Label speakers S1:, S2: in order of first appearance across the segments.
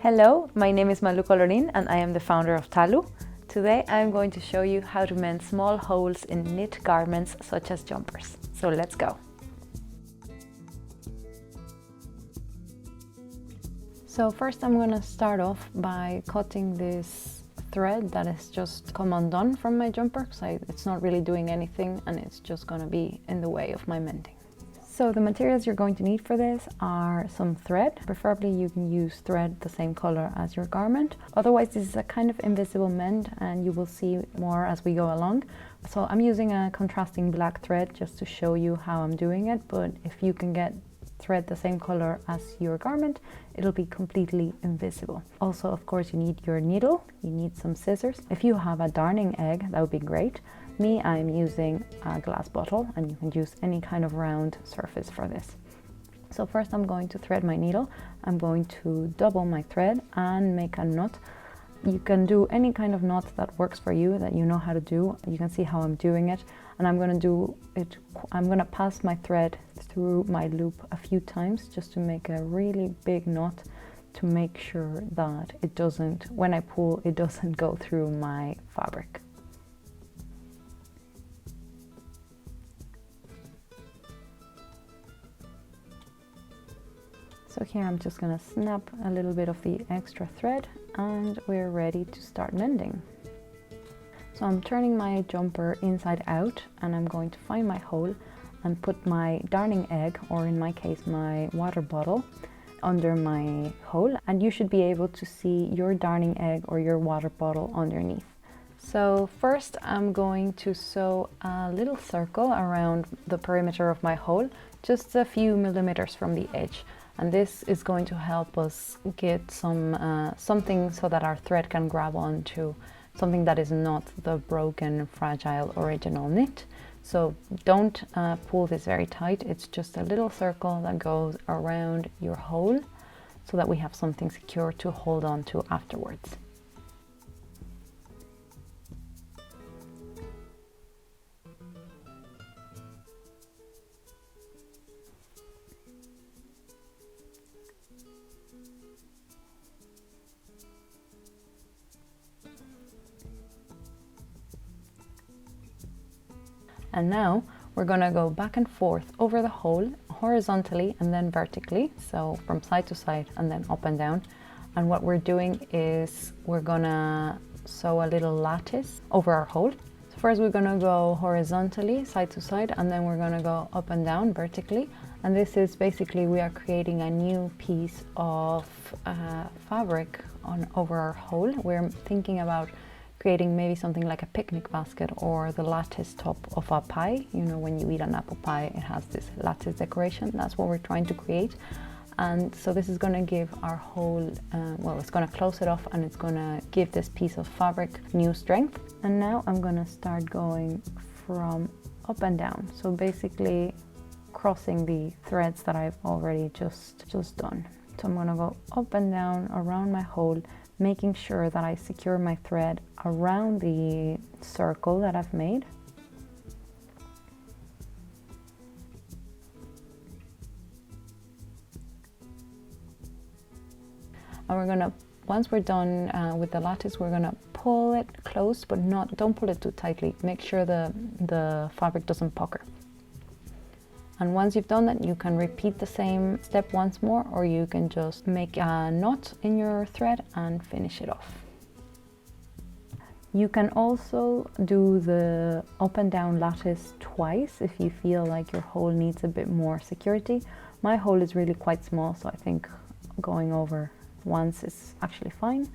S1: Hello, my name is Malu Colorin and I am the founder of Talu. Today I am going to show you how to mend small holes in knit garments such as jumpers. So let's go. So first I'm going to start off by cutting this thread that has just come undone from my jumper because it's not really doing anything and it's just going to be in the way of my mending. So the materials you're going to need for this are some thread. Preferably you can use thread the same color as your garment. Otherwise this is a kind of invisible mend and you will see more as we go along. So I'm using a contrasting black thread just to show you how I'm doing it, but if you can get thread the same color as your garment, it'll be completely invisible. Also, of course, you need your needle, you need some scissors. If you have a darning egg, that would be great. Me, I'm using a glass bottle and you can use any kind of round surface for this. So first I'm going to thread my needle. I'm going to double my thread and make a knot. You can do any kind of knot that works for you, that you know how to do. You can see how I'm doing it. And I'm going to pass my thread through my loop a few times just to make a really big knot to make sure that it doesn't, when I pull, it doesn't go through my fabric. So here I'm just going to snap a little bit of the extra thread and we're ready to start mending. So I'm turning my jumper inside out and I'm going to find my hole and put my darning egg, or in my case my water bottle, under my hole, and you should be able to see your darning egg or your water bottle underneath. So first I'm going to sew a little circle around the perimeter of my hole, just a few millimeters from the edge. And this is going to help us get something so that our thread can grab onto, something that is not the broken, fragile original knit. So don't pull this very tight. It's just a little circle that goes around your hole so that we have something secure to hold on to afterwards. And now we're going to go back and forth over the hole horizontally and then vertically, so from side to side and then up and down. And what we're doing is we're going to sew a little lattice over our hole. So first we're going to go horizontally side to side and then we're going to go up and down vertically. And this is basically, we are creating a new piece of fabric over our hole. We're thinking about creating maybe something like a picnic basket or the lattice top of a pie. You know, when you eat an apple pie, it has this lattice decoration. That's what we're trying to create. And so this is going to give our whole, well, it's going to close it off and it's going to give this piece of fabric new strength. And now I'm going to start going from up and down. So basically crossing the threads that I've already just done. So I'm going to go up and down around my hole, making sure that I secure my thread around the circle that I've made. And we're gonna, once we're done with the lattice, we're gonna pull it close, but don't pull it too tightly. Make sure the fabric doesn't pucker. And once you've done that, you can repeat the same step once more, or you can just make a knot in your thread and finish it off. You can also do the up and down lattice twice if you feel like your hole needs a bit more security. My hole is really quite small, so I think going over once is actually fine.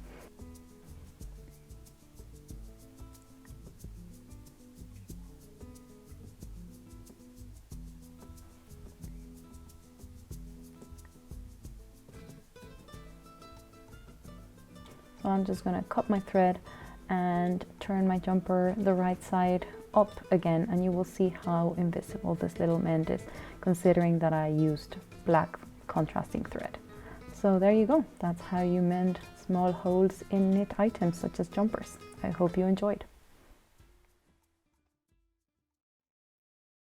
S1: So I'm just going to cut my thread and turn my jumper the right side up again, and you will see how invisible this little mend is, considering that I used black contrasting thread. So there you go. That's how you mend small holes in knit items such as jumpers. I hope you enjoyed.